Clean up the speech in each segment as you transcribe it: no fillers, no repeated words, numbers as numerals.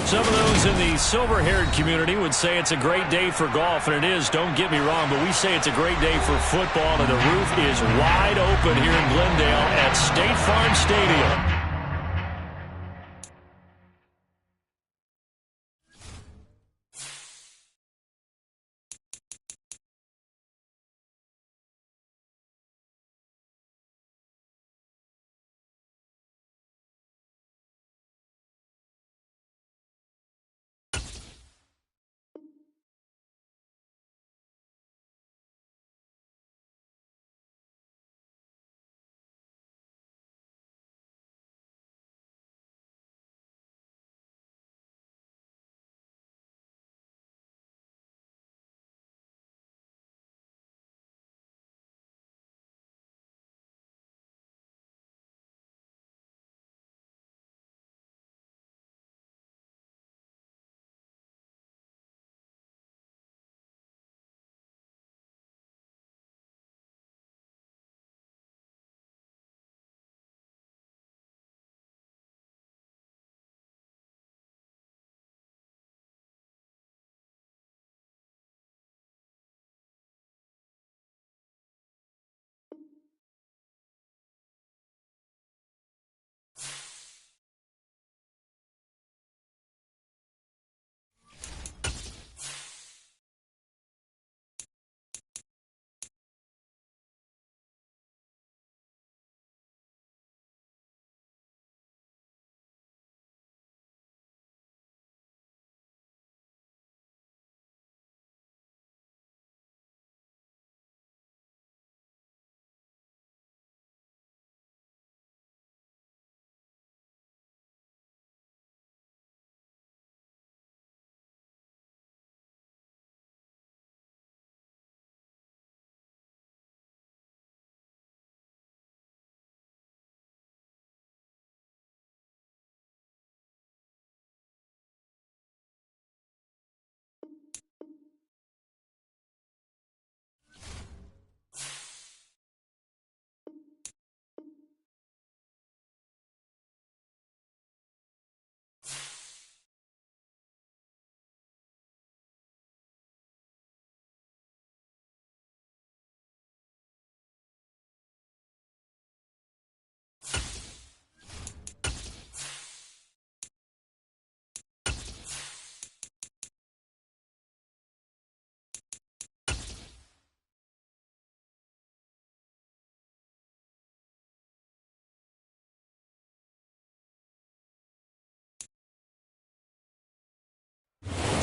Some of those in the silver-haired community would say it's a great day for golf, and it is, don't get me wrong, but we say it's a great day for football, and the roof is wide open here in Glendale at State Farm Stadium.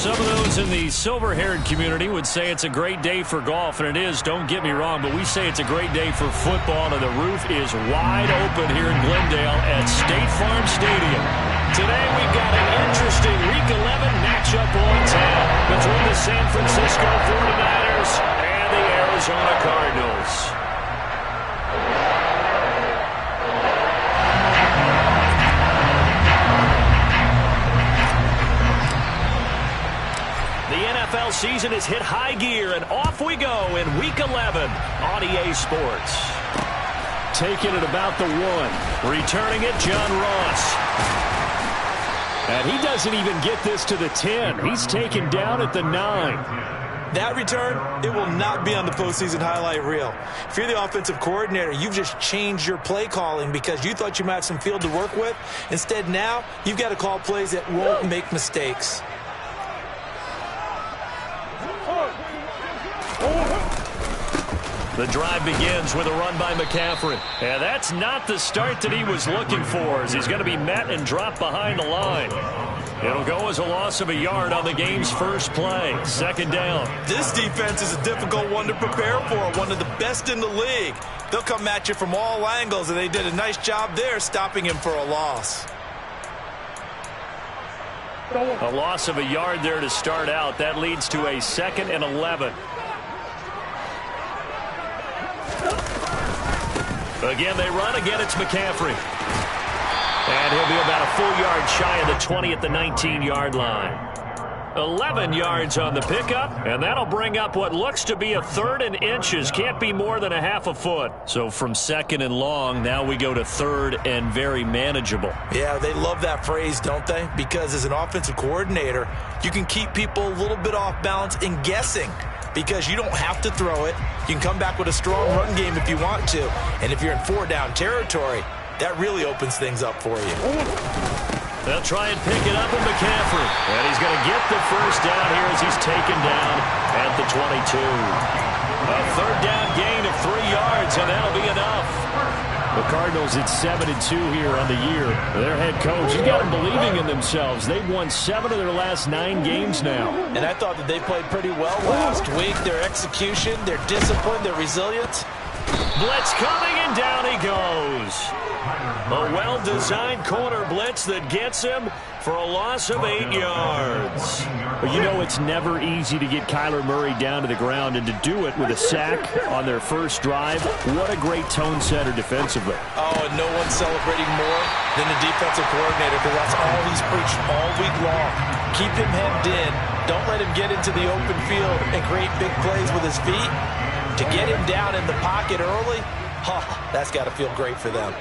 Some of those in the silver-haired community would say it's a great day for golf, and it is, don't get me wrong, but we say it's a great day for football, and the roof is wide open here in Glendale at State Farm Stadium. Today we've got an interesting Week 11 matchup on tap between the San Francisco 49ers and the Arizona Cardinals. NFL season has hit high gear, and off we go in Week 11 on EA Sports. Taking it about the 1. Returning it, John Ross. And he doesn't even get this to the 10. He's taken down at the 9. That return, it will not be on the postseason highlight reel. If you're the offensive coordinator, you've just changed your play calling because you thought you might have some field to work with. Instead, now, you've got to call plays that won't make mistakes. The drive begins with a run by McCaffrey. And that's not the start that he was looking for, as he's going to be met and dropped behind the line. It'll go as a loss of a yard on the game's first play. 2nd down. This defense is a difficult one to prepare for, one of the best in the league. They'll come at you from all angles, and they did a nice job there stopping him for a loss. A loss of a yard there to start out. That leads to a 2nd and 11. Again, they run. Again, it's McCaffrey. And he'll be about a full yard shy of the 20 at the 19-yard line. 11 yards on the pickup, and that'll bring up what looks to be a 3rd and inches. Can't be more than a half a foot. So from 2nd and long, now we go to 3rd and very manageable. Yeah, they love that phrase, don't they? Because as an offensive coordinator, you can keep people a little bit off balance and guessing because you don't have to throw it. You can come back with a strong run game if you want to. And if you're in 4-down territory, that really opens things up for you. They'll try and pick it up in McCaffrey. And he's going to get the first down here as he's taken down at the 22. A 3rd down gain of 3 yards, and that'll be enough. The Cardinals at 7-2 here on the year. Their head coach, he's got them believing in themselves. They've won 7 of their last 9 games now. And I thought that they played pretty well last week. Their execution, their discipline, their resilience. Blitz coming, and down he goes. A well-designed corner blitz that gets him for a loss of 8 yards. But you know it's never easy to get Kyler Murray down to the ground, and to do it with a sack on their first drive, what a great tone setter defensively. Oh, and no one's celebrating more than the defensive coordinator because that's all he's preached all week long. Keep him hemmed in. Don't let him get into the open field and create big plays with his feet. To get him down in the pocket early, that's got to feel great for them.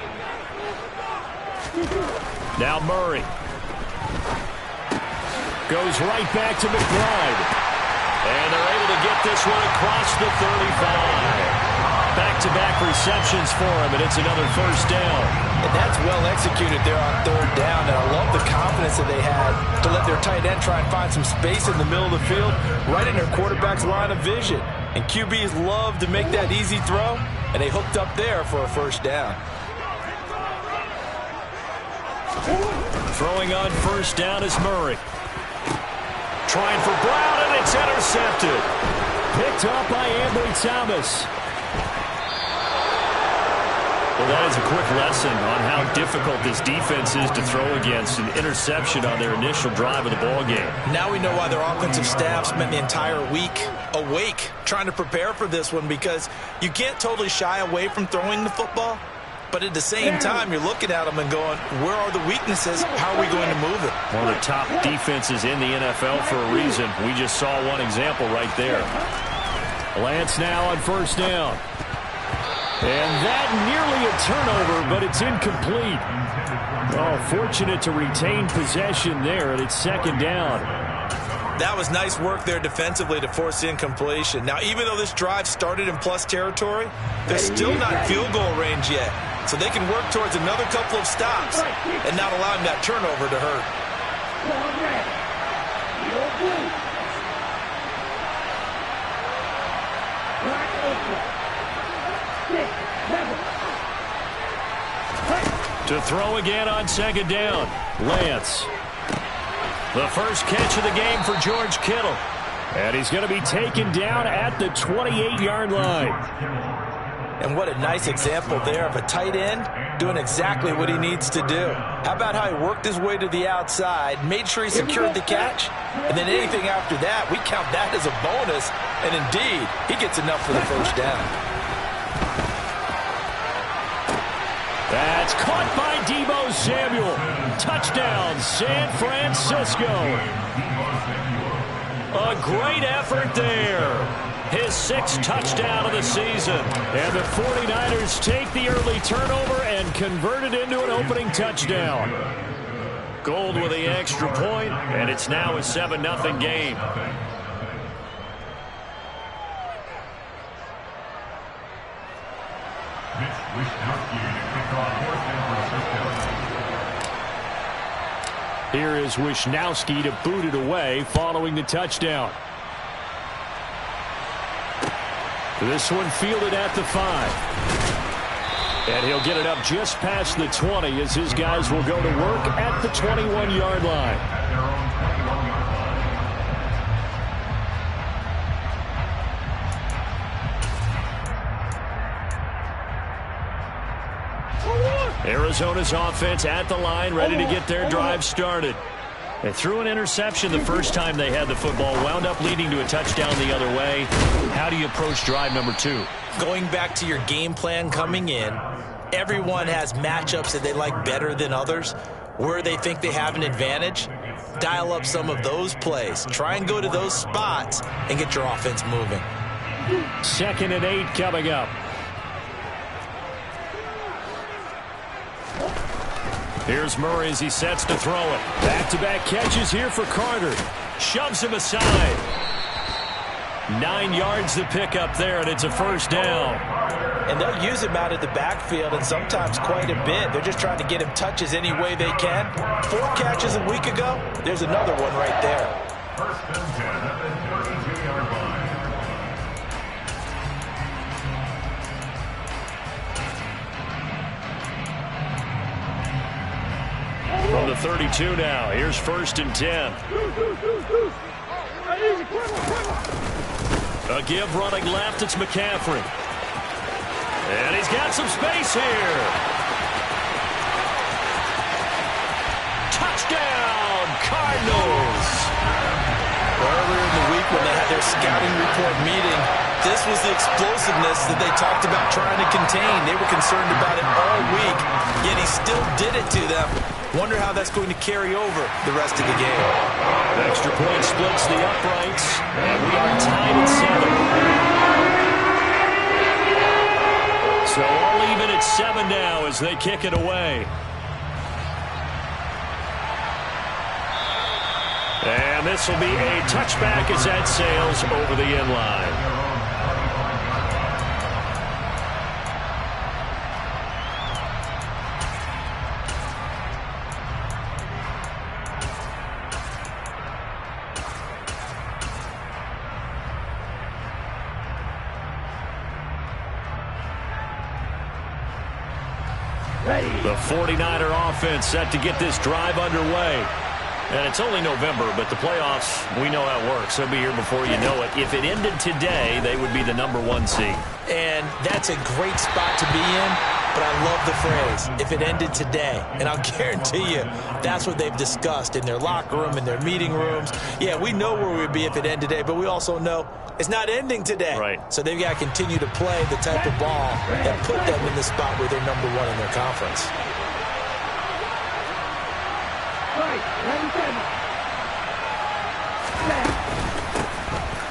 Now Murray goes right back to McBride. And they're able to get this one across the 35. Back-to-back receptions for him, and it's another first down. And that's well executed there on 3rd down. And I love the confidence that they had to let their tight end try and find some space in the middle of the field, right in their quarterback's line of vision. And QBs love to make that easy throw, and they hooked up there for a first down. Throwing on first down is Murray. Trying for Brown, and it's intercepted. Picked up by Ambry Thomas. Well, that is a quick lesson on how difficult this defense is to throw against. An interception on their initial drive of the ball game. Now we know why their offensive staff spent the entire week awake trying to prepare for this one, because you can't totally shy away from throwing the football. But at the same time, you're looking at them and going, where are the weaknesses? How are we going to move it? One of the top defenses in the NFL for a reason. We just saw one example right there. Lance now on first down. And that nearly a turnover, but it's incomplete. Oh, fortunate to retain possession there, and it's 2nd down. That was nice work there defensively to force incompletion. Now, even though this drive started in plus territory, they're still not in field goal range yet. So they can work towards another couple of stops and not allowing that turnover to hurt. To throw again on 2nd down, Lance. The first catch of the game for George Kittle. And he's going to be taken down at the 28-yard line. And what a nice example there of a tight end doing exactly what he needs to do. How about how he worked his way to the outside, made sure he secured the catch, and then anything after that, we count that as a bonus. And indeed, he gets enough for the first down. That's caught by Deebo Samuel. Touchdown, San Francisco. A great effort there. His 6th touchdown of the season. And the 49ers take the early turnover and convert it into an opening touchdown. Gold with the extra point, and it's now a 7-0 game. Here is Wisnowski to boot it away following the touchdown. This one fielded at the 5. And he'll get it up just past the 20 as his guys will go to work at the 21-yard line. Arizona's offense at the line, ready to get their drive started. They threw an interception the first time they had the football, wound up leading to a touchdown the other way. How do you approach drive number 2? Going back to your game plan coming in, everyone has matchups that they like better than others, where they think they have an advantage. dial up some of those plays. Try and go to those spots and get your offense moving. 2nd and 8 coming up. Here's Murray as he sets to throw it. Back-to-back catches here for Carter. Shoves him aside. 9 yards to pick up there, and it's a first down. And they'll use him out of the backfield, and sometimes quite a bit. They're just trying to get him touches any way they can. 4 catches a week ago. There's another one right there. First and 10 at the 32-yard line. From the 32 now, here's 1st and 10. A give running left, it's McCaffrey. And he's got some space here. Touchdown, Cardinals. Earlier in the week when they had their scouting report meeting, this was the explosiveness that they talked about trying to contain. They were concerned about it all week, yet he still did it to them. Wonder how that's going to carry over the rest of the game. Extra point splits the uprights, and we are tied at 7. So all even at 7 now as they kick it away. And this will be a touchback as that sails over the end line. The 49er offense set to get this drive underway. And it's only November, but the playoffs, we know how it works. They'll be here before you know it. If it ended today, they would be the #1 seed. And that's a great spot to be in, but I love the phrase, if it ended today. And I'll guarantee you, that's what they've discussed in their locker room, in their meeting rooms. Yeah, we know where we'd be if it ended today, but we also know it's not ending today. Right. So they've got to continue to play the type of ball that put them in the spot where they're #1 in their conference.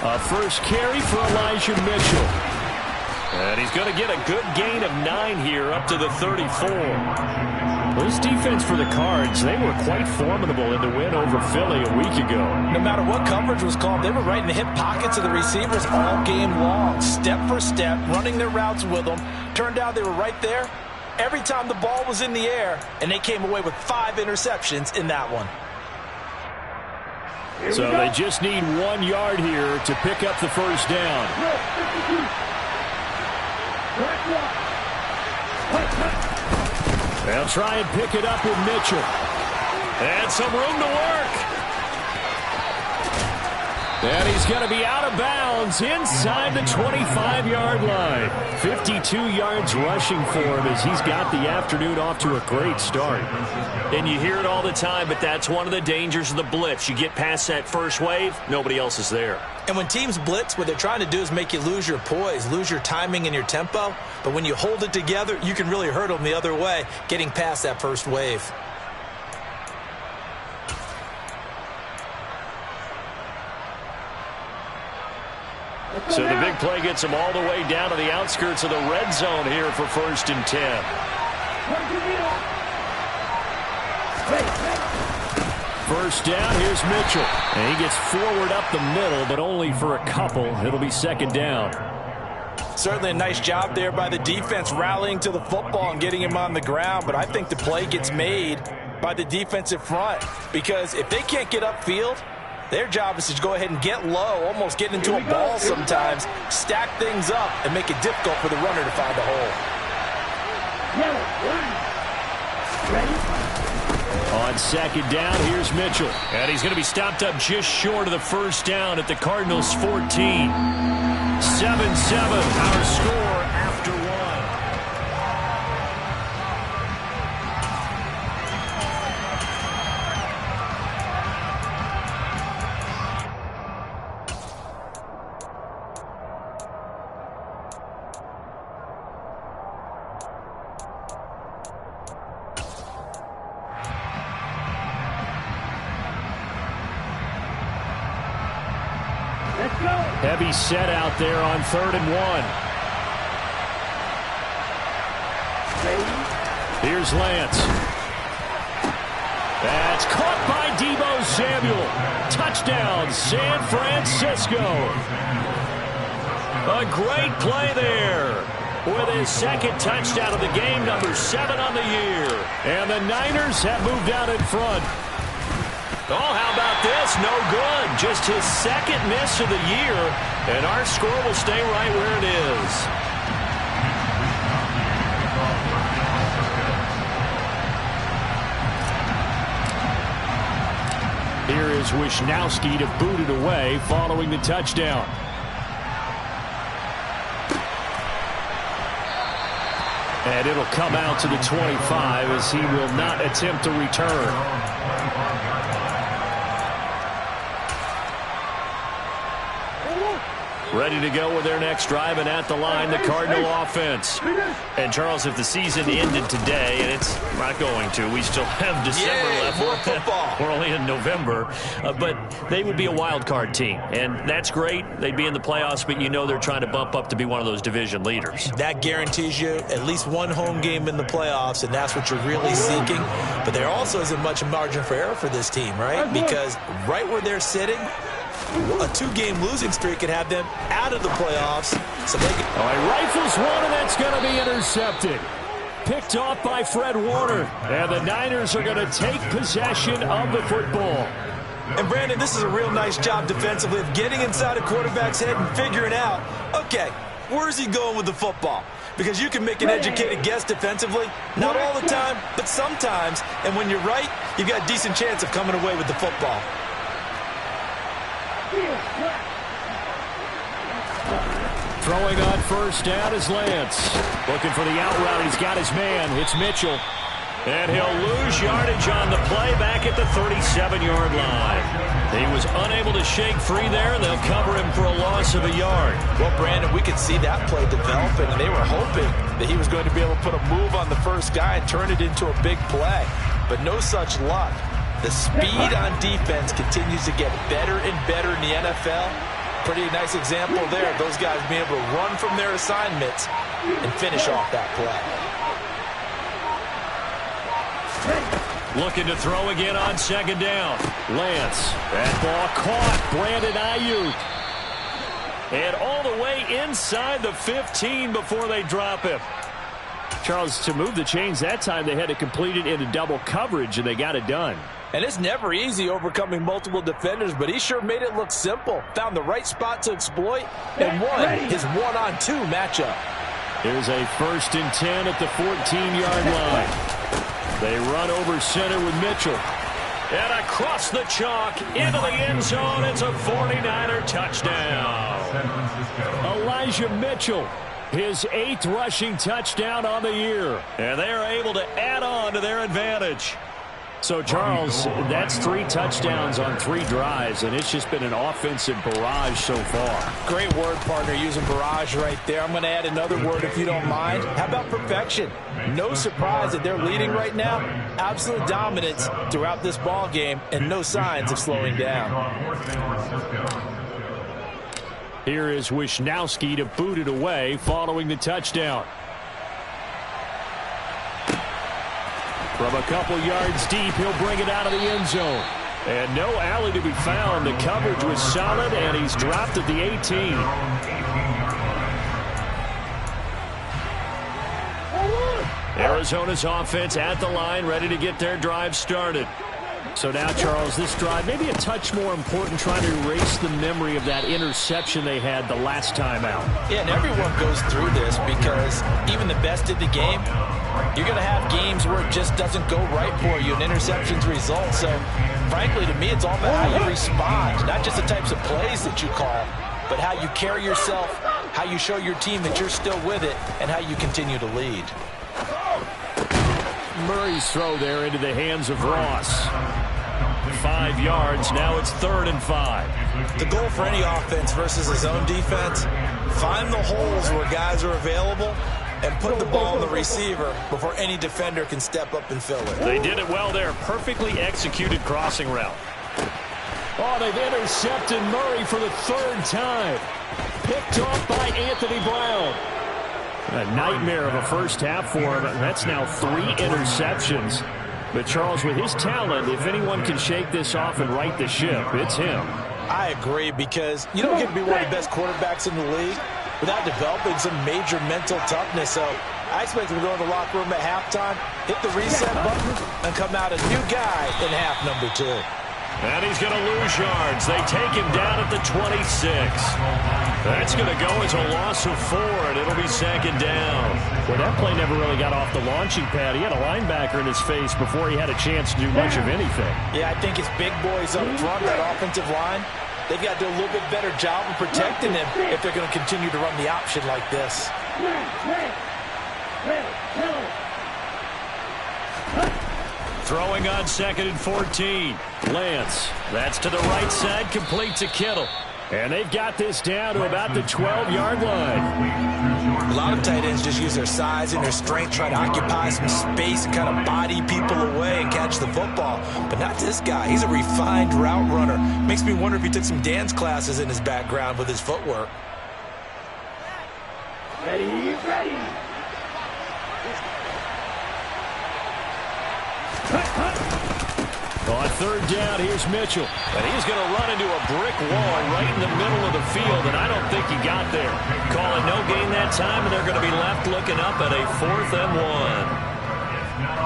A first carry for Elijah Mitchell. And he's going to get a good gain of 9 here up to the 34. This defense for the Cards, they were quite formidable in the win over Philly a week ago. No matter what coverage was called, they were right in the hip pockets of the receivers all game long, step for step, running their routes with them. Turned out they were right there every time the ball was in the air, and they came away with 5 interceptions in that one. So they just need 1 yard here to pick up the first down. They'll try and pick it up with Mitchell. And some room to work. And he's going to be out of bounds inside the 25-yard line. 52 yards rushing for him as he's got the afternoon off to a great start. And you hear it all the time, but that's one of the dangers of the blitz. You get past that first wave, nobody else is there. And when teams blitz, what they're trying to do is make you lose your poise, lose your timing and your tempo. But when you hold it together, you can really hurt them the other way, getting past that first wave. So the big play gets him all the way down to the outskirts of the red zone here for 1st and 10. First down, here's Mitchell. And he gets forward up the middle, but only for a couple. It'll be 2nd down. Certainly a nice job there by the defense rallying to the football and getting him on the ground, but I think the play gets made by the defensive front because if they can't get upfield, their job is to go ahead and get low, almost get into a ball sometimes, stack things up, and make it difficult for the runner to find a hole. On 2nd down, here's Mitchell. And he's going to be stopped up just short of the first down at the Cardinals' 14. 7-7, our score after 1. Heavy set out there on 3rd and 1. Here's Lance. That's caught by Deebo Samuel. Touchdown, San Francisco. A great play there with his second touchdown of the game, number 7 on the year. And the Niners have moved out in front. Oh, how about this? No good. Just his second miss of the year, and our score will stay right where it is. Here is Wisnowski to boot it away following the touchdown. And it'll come out to the 25 as he will not attempt to return. Ready to go with their next drive, and at the line, the Cardinal offense. And, Charles, if the season ended today, and it's not going to, we still have December left. More football. We're only in November. But they would be a wild card team, and that's great. They'd be in the playoffs, but you know they're trying to bump up to be one of those division leaders. That guarantees you at least one home game in the playoffs, and that's what you're really seeking. But there also isn't much margin for error for this team, right? Because right where they're sitting, a 2-game losing streak could have them out of the playoffs. So they can... All right, rifles one, and that's going to be intercepted. Picked off by Fred Warner. And the Niners are going to take possession of the football. And, Brandon, this is a real nice job defensively of getting inside a quarterback's head and figuring out, okay, where's he going with the football? Because you can make an educated guess defensively. Not all the time, but sometimes. And when you're right, you've got a decent chance of coming away with the football. Throwing on first down is Lance. Looking for the out route. He's got his man. It's Mitchell. And he'll lose yardage on the play back at the 37-yard line. He was unable to shake free there. They'll cover him for a loss of a yard. Well, Brandon, we could see that play developing, and they were hoping that he was going to be able to put a move on the first guy and turn it into a big play. But no such luck. The speed on defense continues to get better and better in the NFL. Pretty nice example there of those guys being able to run from their assignments and finish off that play. Looking to throw again on second down. Lance. That ball caught. Brandon Ayuk. And all the way inside the 15 before they drop him. Charles, to move the chains that time, they had to complete it into double coverage, and they got it done. And it's never easy overcoming multiple defenders, but he sure made it look simple. Found the right spot to exploit and won his one-on-two matchup. Here's a 1st and 10 at the 14-yard line. They run over center with Mitchell. And across the chalk into the end zone. It's a 49er touchdown. Elijah Mitchell, his 8th rushing touchdown on the year. And they are able to add on to their advantage. So, Charles, that's 3 touchdowns on 3 drives, and it's just been an offensive barrage so far. Great word, partner, using barrage right there. I'm going to add another word if you don't mind. How about perfection? No surprise that they're leading right now. Absolute dominance throughout this ball game, and no signs of slowing down. Here is Wisnowski to boot it away following the touchdown. From a couple yards deep, he'll bring it out of the end zone. And no alley to be found. The coverage was solid, and he's dropped at the 18. Arizona's offense at the line, ready to get their drive started. So now, Charles, this drive maybe a touch more important, trying to erase the memory of that interception they had the last time out. Yeah, and everyone goes through this because even the best of the game, you're going to have games where it just doesn't go right for you, and interceptions result. So, frankly, to me, it's all about how you respond, not just the types of plays that you call, but how you carry yourself, how you show your team that you're still with it, and how you continue to lead. Murray's throw there into the hands of Ross. 5 yards. Now it's 3rd and 5. The goal for any offense versus his own defense, find the holes where guys are available and put the ball on the receiver before any defender can step up and fill it. They did it well there. Perfectly executed crossing route. Oh, they've intercepted Murray for the third time. Picked off by Anthony Brown. A nightmare of a first half for him. That's now 3 interceptions. But, Charles, with his talent, if anyone can shake this off and right the ship, it's him. I agree, because you don't get to be one of the best quarterbacks in the league without developing some major mental toughness. So I expect him to go in the locker room at halftime, hit the reset button, and come out a new guy in half number 2. And he's going to lose yards. They take him down at the 26. That's going to go as a loss of 4, and it'll be 2nd down. Well, that play never really got off the launching pad. He had a linebacker in his face before he had a chance to do much of anything. Yeah, I think it's big boys up front, that offensive line. They've got to do a little bit better job of protecting him if they're going to continue to run the option like this. Throwing on 2nd and 14. Lance, that's to the right side, complete to Kittle. And they've got this down to about the 12-yard line. A lot of tight ends just use their size and their strength, try to occupy some space and kind of body people away and catch the football. But not this guy. He's a refined route runner. Makes me wonder if he took some dance classes in his background with his footwork. Ready. On 3rd down, here's Mitchell. And he's going to run into a brick wall right in the middle of the field, and I don't think he got there. Calling no gain that time, and they're going to be left looking up at a 4th and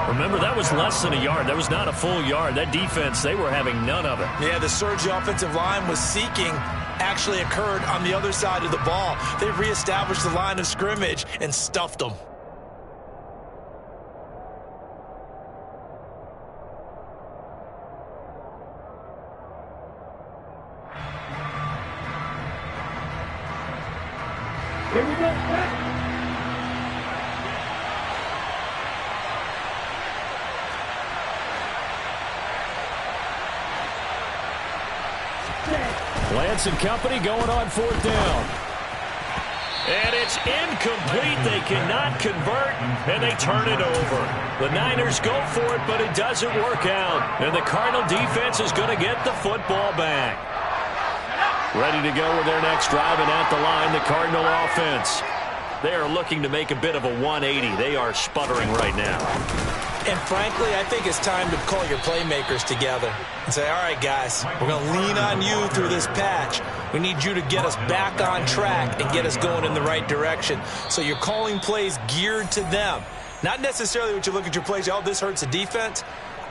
1. Remember, that was less than a yard. That was not a full yard. That defense, they were having none of it. Yeah, the surge the offensive line was seeking actually occurred on the other side of the ball. They reestablished the line of scrimmage and stuffed them. Here we go. Lance and company going on 4th down. And it's incomplete. They cannot convert, and they turn it over. The Niners go for it, but it doesn't work out. And the Cardinal defense is going to get the football back. Ready to go with their next drive, and at the line, the Cardinal offense. They are looking to make a bit of a 180. They are sputtering right now. And frankly, I think it's time to call your playmakers together and say, all right, guys, we're going to lean on you through this patch. We need you to get us back on track and get us going in the right direction. So you're calling plays geared to them. Not necessarily what you look at your plays, oh, this hurts the defense.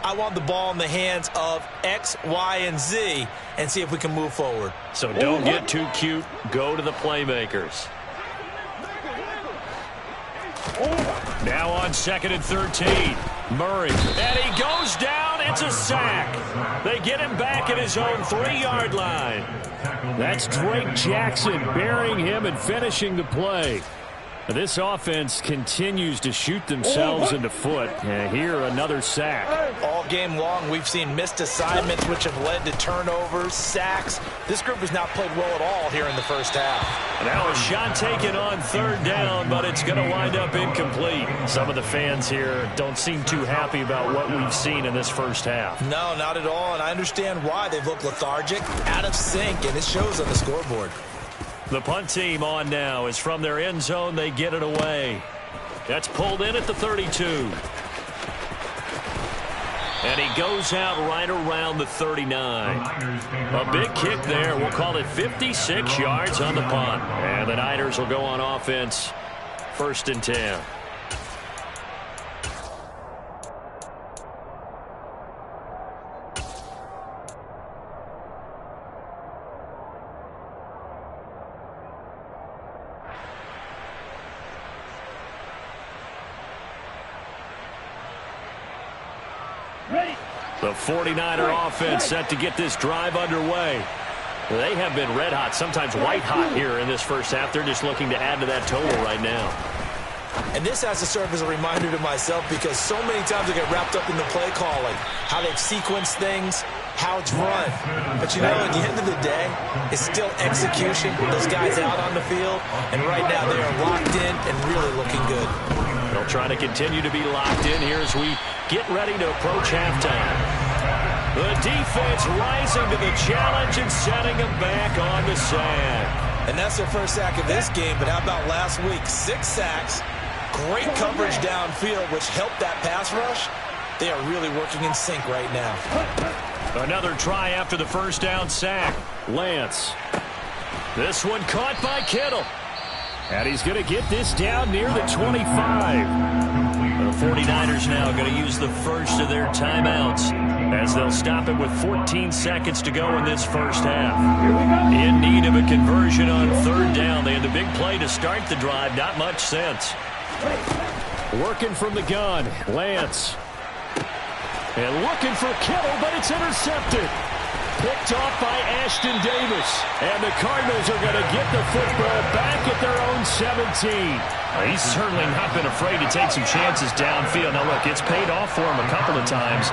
I want the ball in the hands of X, Y, and Z and see if we can move forward. So don't get too cute. Go to the playmakers. Now on 2nd and 13. Murray. And he goes down. It's a sack. They get him back at his own 3-yard line. That's Drake Jackson burying him and finishing the play. This offense continues to shoot themselves in the foot. And here, another sack. All game long, we've seen missed assignments, which have led to turnovers, sacks. This group has not played well at all here in the first half. Now a shot taken on 3rd down, but it's going to wind up incomplete. Some of the fans here don't seem too happy about what we've seen in this first half. No, not at all, and I understand why. They've looked lethargic, out of sync, and it shows on the scoreboard. The punt team on now is from their end zone. They get it away. That's pulled in at the 32. And he goes out right around the 39. A big kick there. We'll call it 56 yards on the punt. And the Niners will go on offense. 1st and 10. The 49er offense set to get this drive underway. They have been red hot, sometimes white hot here in this first half. They're just looking to add to that total right now. And this has to serve as a reminder to myself, because so many times I get wrapped up in the play calling, how they've sequenced things, how it's run. But you know, at the end of the day, it's still execution. Those guys out on the field, and right now they are locked in and really looking good. They'll try to continue to be locked in here as we get ready to approach halftime. The defense rising to the challenge and setting them back on the sack. And that's their first sack of this game, but how about last week? 6 sacks, great coverage downfield, which helped that pass rush. They are really working in sync right now. Another try after the first down sack. Lance. This one caught by Kittle. And he's going to get this down near the 25. The 49ers now going to use the first of their timeouts as they'll stop it with 14 seconds to go in this first half. In need of a conversion on third down. They had the big play to start the drive. Not much sense. Working from the gun. Lance. And looking for Kittle, but it's intercepted. Picked off by Ashton Davis. And the Cardinals are going to get the football back at their own 17. He's certainly not been afraid to take some chances downfield. Now, look, it's paid off for him a couple of times.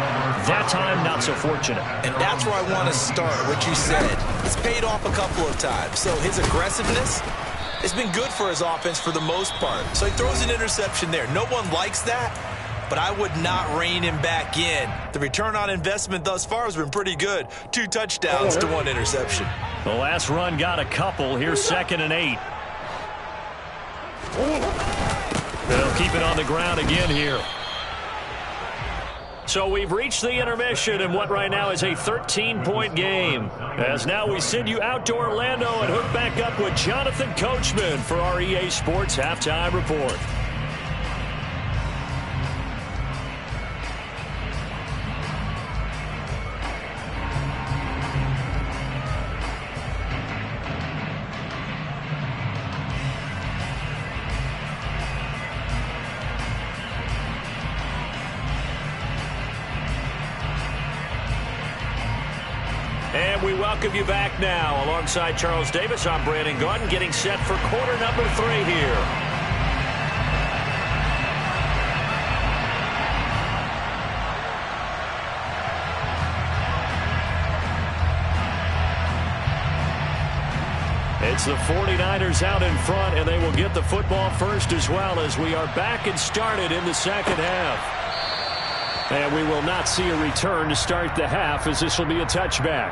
That time, not so fortunate. And that's where I want to start, what you said. It's paid off a couple of times. So his aggressiveness has been good for his offense for the most part. So he throws an interception there. No one likes that, but I would not rein him back in. The return on investment thus far has been pretty good. 2 touchdowns to 1 interception. The last run got a couple. Here's 2nd and 8. They'll keep it on the ground again here. So we've reached the intermission in what right now is a 13-point game. As now we send you out to Orlando and hook back up with Jonathan Coachman for our EA Sports Halftime Report. And we welcome you back now. Alongside Charles Davis, I'm Brandon Gaudin, getting set for quarter number 3 here. It's the 49ers out in front, and they will get the football first as well as we are back and started in the second half. And we will not see a return to start the half, as this will be a touchback.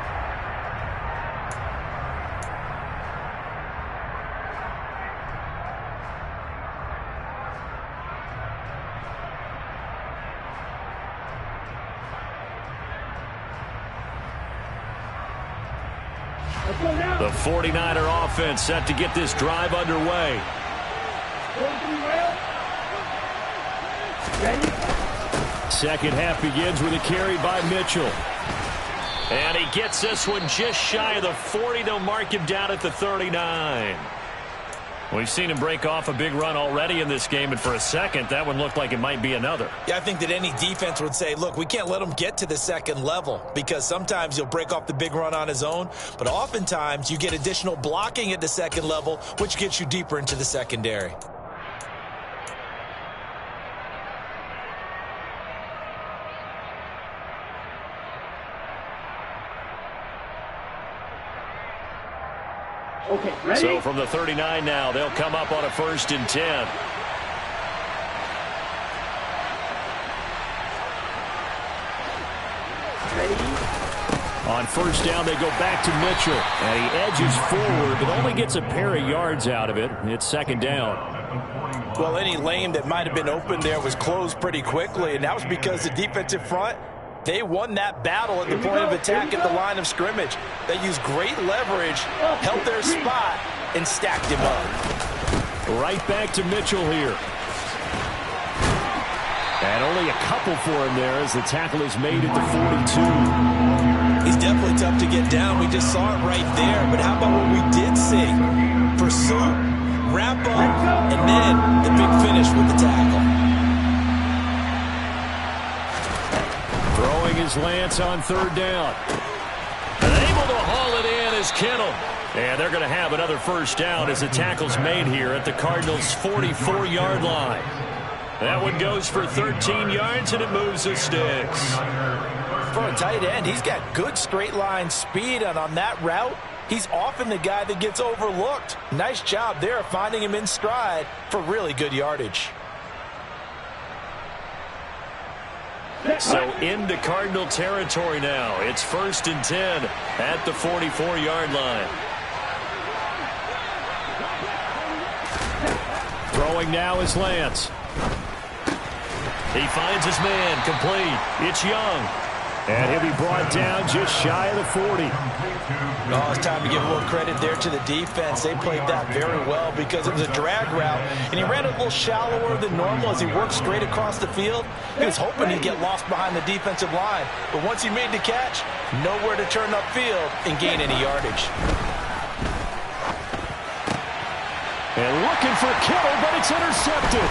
The 49er offense set to get this drive underway. Second half begins with a carry by Mitchell. And he gets this one just shy of the 40. They'll mark him down at the 39. We've seen him break off a big run already in this game, and for a second, that one looked like it might be another. Yeah, I think that any defense would say, look, we can't let him get to the second level, because sometimes he'll break off the big run on his own, but oftentimes you get additional blocking at the second level, which gets you deeper into the secondary. Okay, ready? So from the 39 now, they'll come up on a 1st and 10. Ready? On 1st down, they go back to Mitchell. And he edges forward, but only gets a pair of yards out of it. It's 2nd down. Well, any lane that might have been open there was closed pretty quickly, and that was because the defensive front, they won that battle at the point of attack at the line of scrimmage. They used great leverage, held their spot, and stacked him up. Right back to Mitchell here. And only a couple for him there as the tackle is made at the 42. He's definitely tough to get down. We just saw it right there. But how about what we did see? Pursuit, wrap up, and then the big finish with the tackle. Throwing his Lance on 3rd down. And able to haul it in is Kittle. And they're going to have another 1st down as the tackle's made here at the Cardinals' 44-yard line. That one goes for 13 yards, and it moves the sticks. For a tight end, he's got good straight line speed, and on that route, he's often the guy that gets overlooked. Nice job there finding him in stride for really good yardage. So into Cardinal territory now. It's 1st and 10 at the 44-yard line. Throwing now is Lance. He finds his man, complete. It's Young. And he'll be brought down just shy of the 40. Oh, it's time to give a little credit there to the defense. They played that very well because it was a drag route, and he ran a little shallower than normal as he worked straight across the field. He was hoping he'd get lost behind the defensive line, but once he made the catch, nowhere to turn upfield and gain any yardage. And looking for Kittle, but it's intercepted.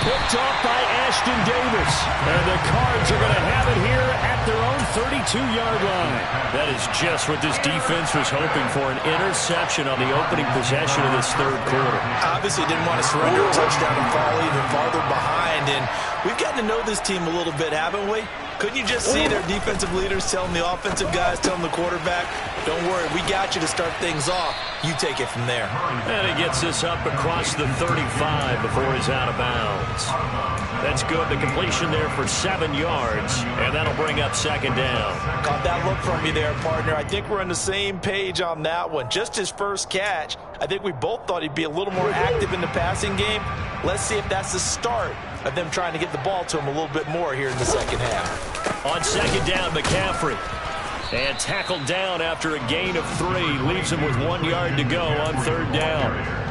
Picked off by Ashton Davis. And the Cards are going to have it here at their own 32-yard line. That is just what this defense was hoping for, an interception on the opening possession of this third quarter. Obviously didn't want to surrender a touchdown and fall even farther behind. And we've gotten to know this team a little bit, haven't we? Couldn't you just see their defensive leaders telling the offensive guys, telling the quarterback, don't worry, we got you to start things off. You take it from there. And he gets this up across the 35 before he's out of bounds. That's good. The completion there for 7 yards, and that'll bring up 2nd down. Caught that look from you there, partner. I think we're on the same page on that one. Just his first catch. I think we both thought he'd be a little more active in the passing game. Let's see if that's the start of them trying to get the ball to him a little bit more here in the second half. On 2nd down, McCaffrey. And tackled down after a gain of 3. Leaves him with 1 yard to go on 3rd down.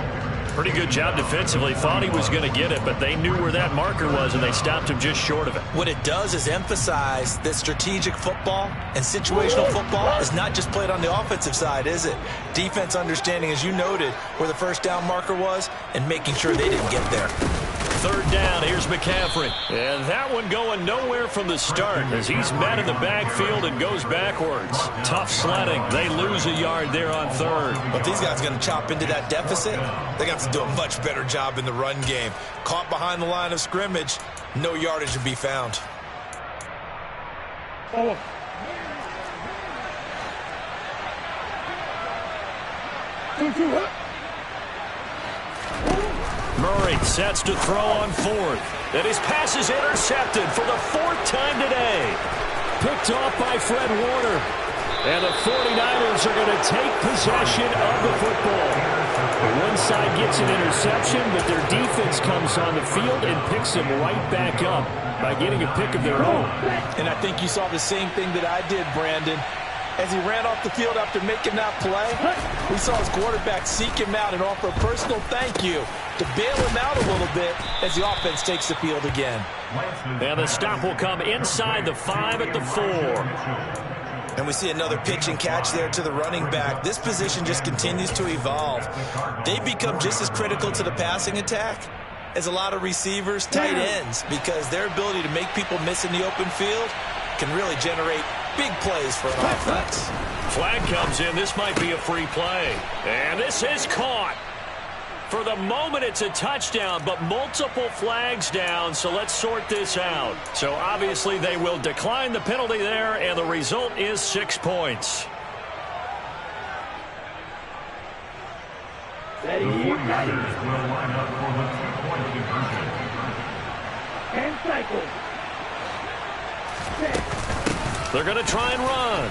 Pretty good job defensively. Thought he was going to get it, but they knew where that marker was, and they stopped him just short of it. What it does is emphasize that strategic football and situational football is not just played on the offensive side, is it? Defense understanding, as you noted, where the 1st down marker was and making sure they didn't get there. 3rd down, here's McCaffrey. And that one going nowhere from the start as he's met in the backfield and goes backwards. Tough sledding. They lose a yard there on 3rd. But these guys are going to chop into that deficit. They got to do a much better job in the run game. Caught behind the line of scrimmage, no yardage to be found. Murray sets to throw on 4th. And his pass is intercepted for the 4th time today. Picked off by Fred Warner. And the 49ers are going to take possession of the football. One side gets an interception, but their defense comes on the field and picks him right back up by getting a pick of their own. And I think you saw the same thing that I did, Brandon. As he ran off the field after making that play, we saw his quarterback seek him out and offer a personal thank you to bail him out a little bit as the offense takes the field again. And the stop will come inside the 5 at the 4. And we see another pitch and catch there to the running back. This position just continues to evolve. They become just as critical to the passing attack as a lot of receivers, tight ends, because their ability to make people miss in the open field can really generate big plays for an offense. Flag comes in. This might be a free play. And this is caught. For the moment, it's a touchdown, but multiple flags down, so let's sort this out. So obviously they will decline the penalty there, and the result is 6 points. The 49ers will line up for the 2-point conversion. And cycle. They're going to try and run.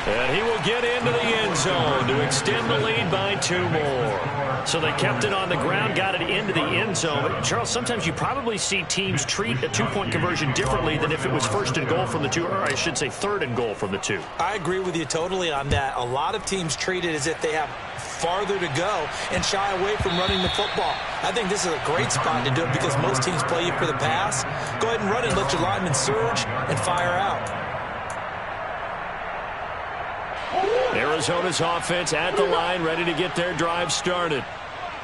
And he will get into the end zone to extend the lead by 2 more. So they kept it on the ground, got it into the end zone. But Charles, sometimes you probably see teams treat a 2-point conversion differently than if it was 1st and goal from the 2, or I should say 3rd and goal from the 2. I agree with you totally on that. A lot of teams treat it as if they have farther to go and shy away from running the football. I think this is a great spot to do it because most teams play you for the pass. Go ahead and run it, let your linemen surge and fire out. Arizona's offense at the line, ready to get their drive started.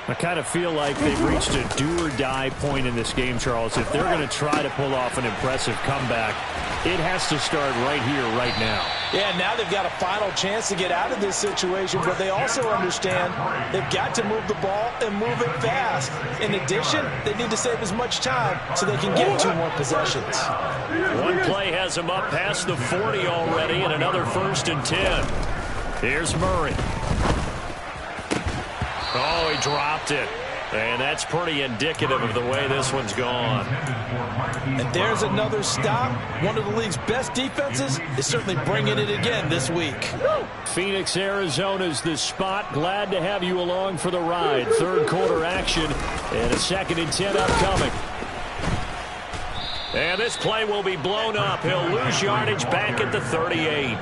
I kind of feel like they've reached a do-or-die point in this game, Charles. If they're going to try to pull off an impressive comeback, it has to start right here, right now. Yeah, now they've got a final chance to get out of this situation, but they also understand they've got to move the ball and move it fast. In addition, they need to save as much time so they can get 2 more possessions. One play has them up past the 40 already, and another 1st and 10. Here's Murray. Oh, he dropped it. And that's pretty indicative of the way this one's gone. And there's another stop. One of the league's best defenses is certainly bringing it again this week. Phoenix, Arizona's the spot. Glad to have you along for the ride. Third quarter action and a 2nd and 10 upcoming. And this play will be blown up. He'll lose yardage back at the 38.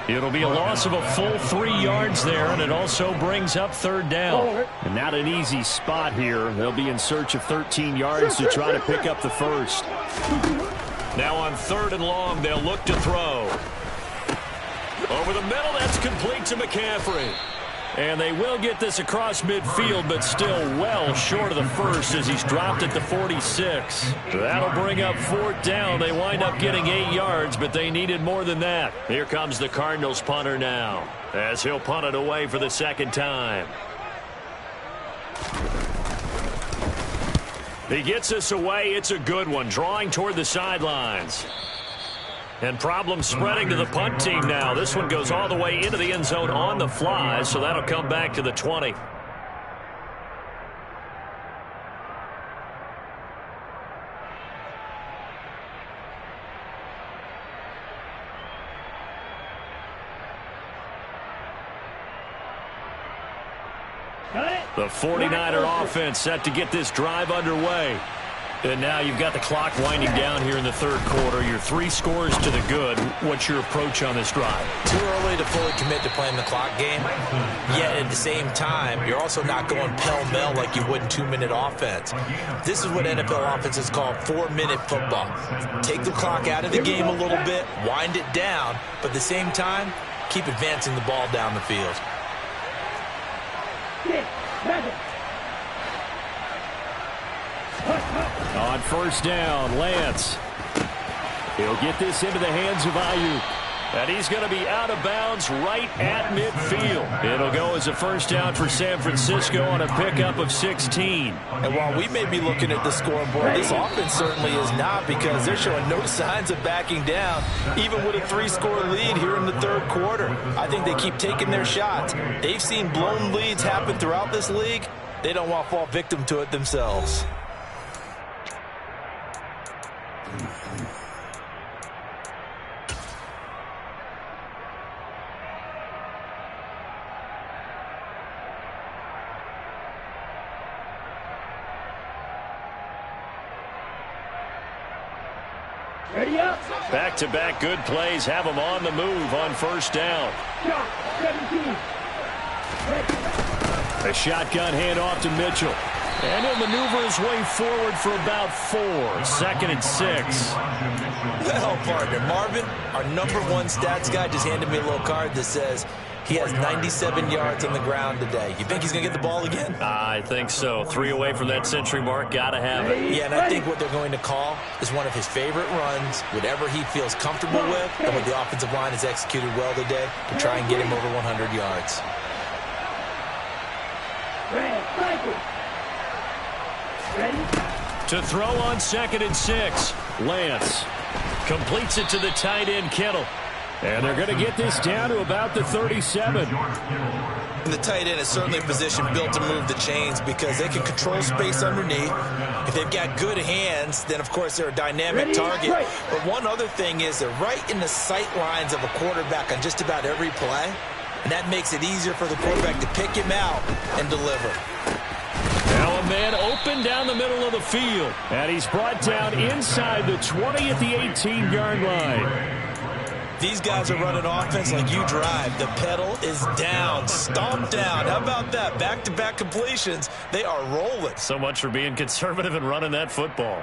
It'll be a loss of a full 3 yards there, and it also brings up 3rd down. And not an easy spot here. They'll be in search of 13 yards to try to pick up the first. Now on 3rd and long, they'll look to throw. Over the middle, that's complete to McCaffrey. And they will get this across midfield, but still well short of the first as he's dropped at the 46. That'll bring up 4th down. They wind up getting 8 yards, but they needed more than that. Here comes the Cardinals punter now, as he'll punt it away for the 2nd time. He gets us away. It's a good one, drawing toward the sidelines. And problems spreading to the punt team now. This one goes all the way into the end zone on the fly, so that'll come back to the 20. The 49er offense set to get this drive underway. And now you've got the clock winding down here in the 3rd quarter. Your 3 scores to the good. What's your approach on this drive? Too early to fully commit to playing the clock game. Yet at the same time, you're also not going pell-mell like you would in 2-minute offense. This is what NFL offenses call 4-minute football. Take the clock out of the game a little bit, wind it down, but at the same time, keep advancing the ball down the field. On 1st down, Lance. He'll get this into the hands of Ayuk. And he's going to be out of bounds right at midfield. It'll go as a 1st down for San Francisco on a pickup of 16. And while we may be looking at the scoreboard, this offense certainly is not, because they're showing no signs of backing down, even with a 3-score lead here in the 3rd quarter. I think they keep taking their shots. They've seen blown leads happen throughout this league. They don't want to fall victim to it themselves. Back-to-back good plays have them on the move on 1st down. A shotgun handoff to Mitchell. And he'll maneuver his way forward for about 4. 2nd and 6. Well, partner, Marvin, our #1 stats guy, just handed me a little card that says he has 97 yards on the ground today. You think he's going to get the ball again? I think so. 3 away from that century mark. Got to have it. Yeah, and I think what they're going to call is one of his favorite runs, whatever he feels comfortable with, and what the offensive line has executed well today to try and get him over 100 yards. To throw on 2nd and 6. Lance completes it to the tight end, Kittle. And they're going to get this down to about the 37. And the tight end is certainly a position built to move the chains because they can control space underneath. If they've got good hands, then, of course, they're a dynamic target. But one other thing is they're right in the sight lines of a quarterback on just about every play. And that makes it easier for the quarterback to pick him out and deliver. Now a man open down the middle of the field. And he's brought down inside the 20 at the 18-yard line. These guys are running offense like you drive. The pedal is down, stomped down. How about that? Back-to-back completions. They are rolling. So much for being conservative and running that football.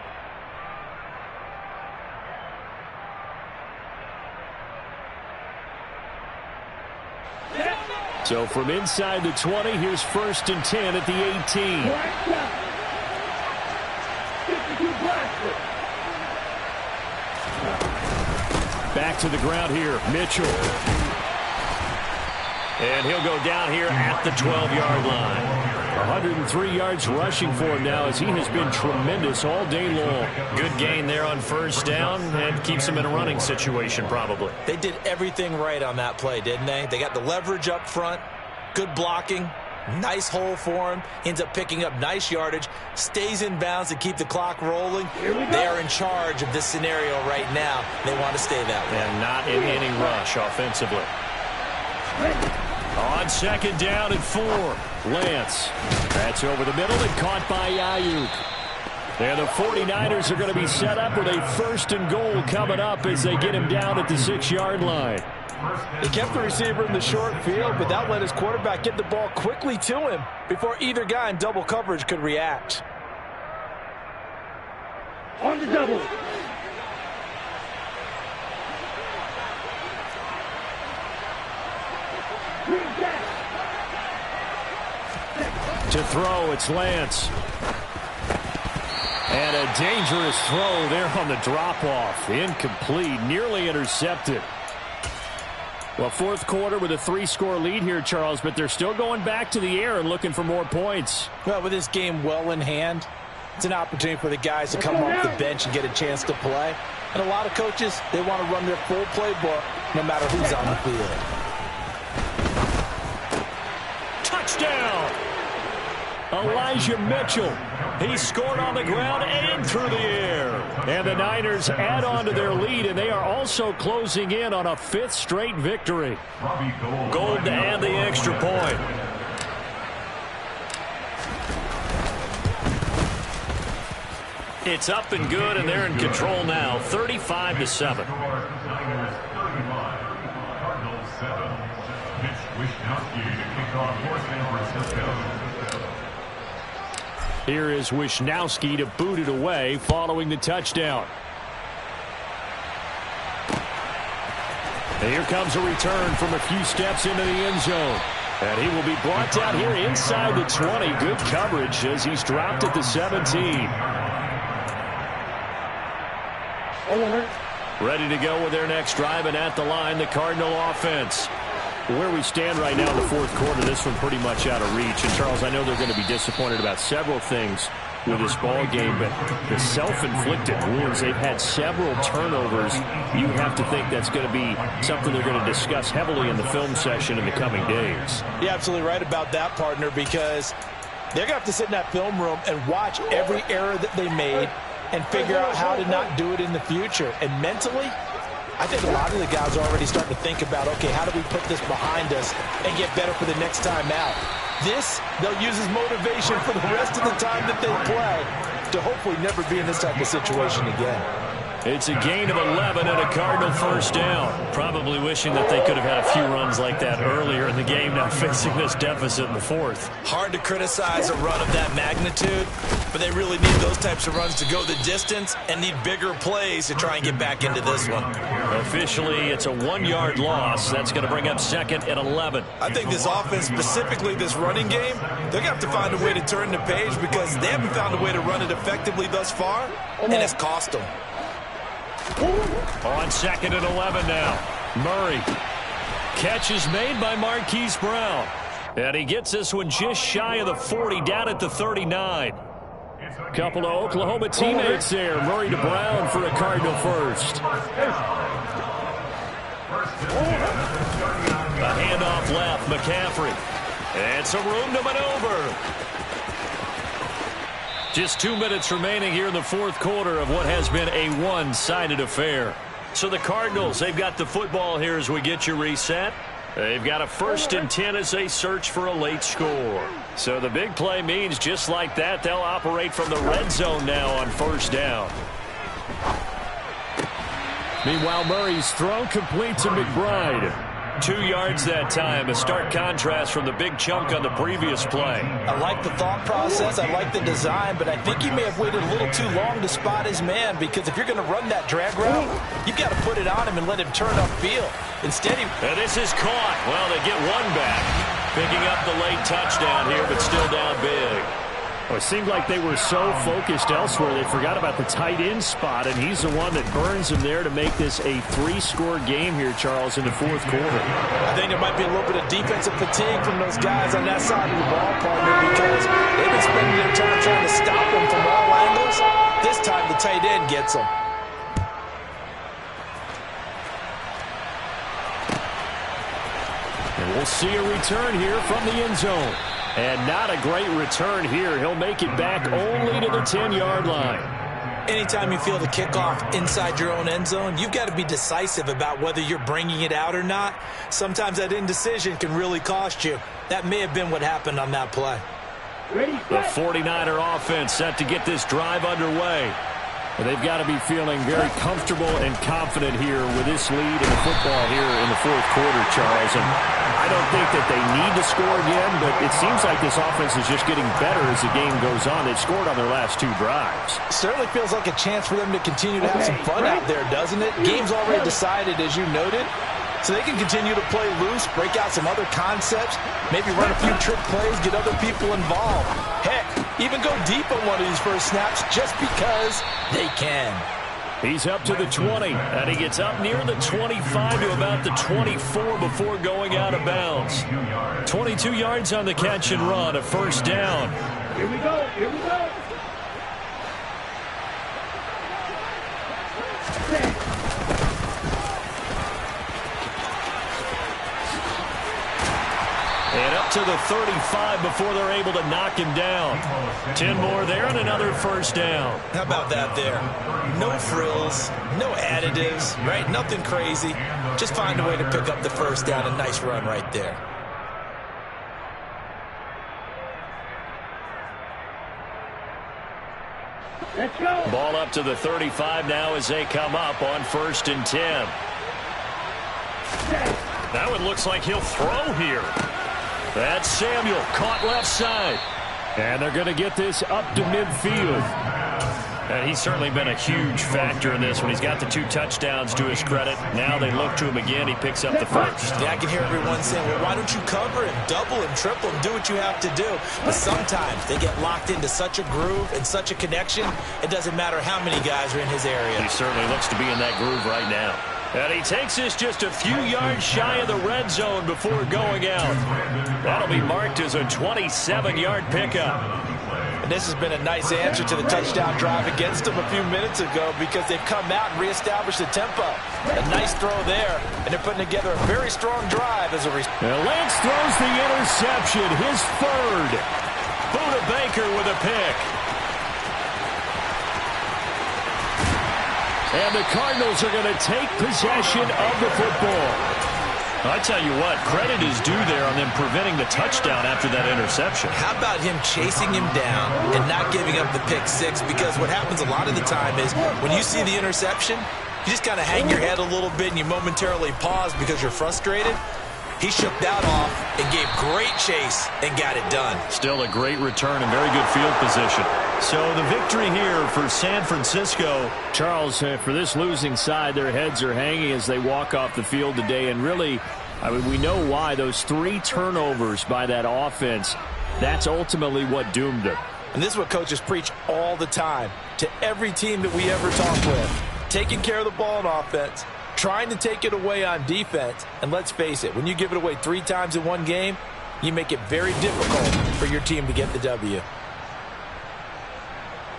So from inside the 20, here's 1st and 10 at the 18. Back to the ground here, Mitchell. And he'll go down here at the 12-yard line. 103 yards rushing for him now as he has been tremendous all day long. Good gain there on 1st down and keeps him in a running situation probably. They did everything right on that play, didn't they? They got the leverage up front, good blocking, Nice hole for him. Ends up picking up nice yardage. Stays in bounds to keep the clock rolling. They are in charge of this scenario right now. They want to stay that way. And not in any rush offensively. On second down and 4. Lance. That's over the middle and caught by Ayuk. And the 49ers are going to be set up with a 1st and goal coming up as they get him down at the 6-yard line. He kept the receiver in the short field, but that let his quarterback get the ball quickly to him before either guy in double coverage could react. On the double. To throw, it's Lance. And a dangerous throw there on the drop-off. Incomplete, nearly intercepted. Well, 4th quarter with a 3-score lead here, Charles, but they're still going back to the air and looking for more points. Well, with this game well in hand, it's an opportunity for the guys to come off the bench and get a chance to play. And a lot of coaches, they want to run their full playbook no matter who's on the field. Touchdown! Elijah Mitchell. He scored on the ground and through the air. And the Niners add on to their lead, and they are also closing in on a 5th straight victory. Gold to add the extra point. It's up and good, and they're in control now, 35-7. Niners 35, Cardinals 7. Mitch Wishnowsky to kick off for San Francisco. Here is Wishnowsky to boot it away following the touchdown. And here comes a return from a few steps into the end zone. And he will be brought down here inside the 20. Good coverage as he's dropped at the 17. Ready to go with their next drive, and at the line, the Cardinal offense. Where we stand right now in the 4th quarter, this one pretty much out of reach. And, Charles, I know they're going to be disappointed about several things with this ball game, but the self-inflicted wounds, they've had several turnovers. You have to think that's going to be something they're going to discuss heavily in the film session in the coming days. You're absolutely right about that, partner, because they're going to have to sit in that film room and watch every error that they made and figure out how to not do it in the future. And mentally, I think a lot of the guys are already starting to think about, okay, how do we put this behind us and get better for the next time out? This, they'll use as motivation for the rest of the time that they play to hopefully never be in this type of situation again. It's a gain of 11 and a Cardinal 1st down. Probably wishing that they could have had a few runs like that earlier in the game, now facing this deficit in the 4th. Hard to criticize a run of that magnitude, but they really need those types of runs to go the distance and need bigger plays to try and get back into this one. Officially, it's a 1-yard loss. That's going to bring up 2nd and 11. I think this offense, specifically this running game, they're going to have to find a way to turn the page because they haven't found a way to run it effectively thus far, and it's cost them. On 2nd and 11 now. Murray. Catch is made by Marquise Brown. And he gets this one just shy of the 40, down at the 39. Couple of Oklahoma teammates there. Murray to Brown for a Cardinal 1st. A handoff left, McCaffrey. And some room to maneuver. Just 2 minutes remaining here in the 4th quarter of what has been a one-sided affair. So the Cardinals, they've got the football here as we get you reset. They've got a 1st and 10 as they search for a late score. So the big play means just like that, they'll operate from the red zone now on 1st down. Meanwhile, Murray's throw complete to McBride. 2 yards that time, a stark contrast from the big chunk on the previous play. I like the thought process, I like the design, but I think he may have waited a little too long to spot his man, because if you're going to run that drag route, you've got to put it on him and let him turn upfield. Instead, and this is caught. Well, they get one back. Picking up the late touchdown here, but still down big. Well, it seemed like they were so focused elsewhere, they forgot about the tight end spot, and he's the one that burns them there to make this a 3-score game here, Charles, in the 4th quarter. I think there might be a little bit of defensive fatigue from those guys on that side of the ball, partner, because they've been spending their time trying to stop them from all angles. This time, the tight end gets them. And we'll see a return here from the end zone. And not a great return here. He'll make it back only to the 10-yard line. Anytime you feel the kickoff inside your own end zone, you've got to be decisive about whether you're bringing it out or not. Sometimes that indecision can really cost you. That may have been what happened on that play. The 49er offense set to get this drive underway. They've got to be feeling very comfortable and confident here with this lead in the football here in the fourth quarter, Charles. And I don't think that they need to score again, but it seems like this offense is just getting better as the game goes on. They've scored on their last 2 drives. Certainly feels like a chance for them to continue to have some fun out there, doesn't it? Game's already decided, as you noted. So they can continue to play loose, break out some other concepts, maybe run a few trick plays, get other people involved. Heck, even go deep on one of these first snaps just because they can. He's up to the 20, and he gets up near the 25 to about the 24 before going out of bounds. 22 yards on the catch and run, a first down. Here we go. Here we go. And up to the 35 before they're able to knock him down. 10 more there and another first down. How about that there? No frills, no additives, right? Nothing crazy. Just find a way to pick up the first down. A nice run right there. Let's go. Ball up to the 35 now as they come up on 1st and 10. That one looks like he'll throw here. That's Samuel, caught left side. And they're going to get this up to midfield. And he's certainly been a huge factor in this when he's got the 2 touchdowns to his credit. Now they look to him again. He picks up the first. Yeah, I can hear everyone saying, well, why don't you cover him, double him, triple him, do what you have to do. But sometimes they get locked into such a groove and such a connection, it doesn't matter how many guys are in his area. He certainly looks to be in that groove right now. And he takes this just a few yards shy of the red zone before going out. That'll be marked as a 27-yard pickup. And this has been a nice answer to the touchdown drive against them a few minutes ago because they've come out and reestablished the tempo. A nice throw there, and they're putting together a very strong drive as a result. Lance throws the interception, his 3rd. Buda Baker with a pick. And the Cardinals are going to take possession of the football. I tell you what, credit is due there on them preventing the touchdown after that interception. How about him chasing him down and not giving up the pick 6? Because what happens a lot of the time is when you see the interception, you just kind of hang your head a little bit and you momentarily pause because you're frustrated. He shook that off and gave great chase and got it done. Still a great return and very good field position. So the victory here for San Francisco. Charles, for this losing side, their heads are hanging as they walk off the field today. And really, I mean, we know why. Those 3 turnovers by that offense, that's ultimately what doomed them. And this is what coaches preach all the time to every team that we ever talk with. Taking care of the ball on offense, trying to take it away on defense. And let's face it, when you give it away 3 times in one game, you make it very difficult for your team to get the W.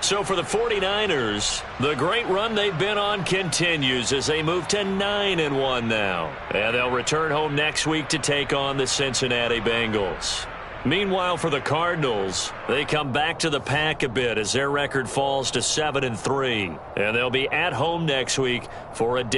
So for the 49ers, the great run they've been on continues as they move to 9-1 now. And they'll return home next week to take on the Cincinnati Bengals. Meanwhile, for the Cardinals, they come back to the pack a bit as their record falls to 7-3. And they'll be at home next week for a day.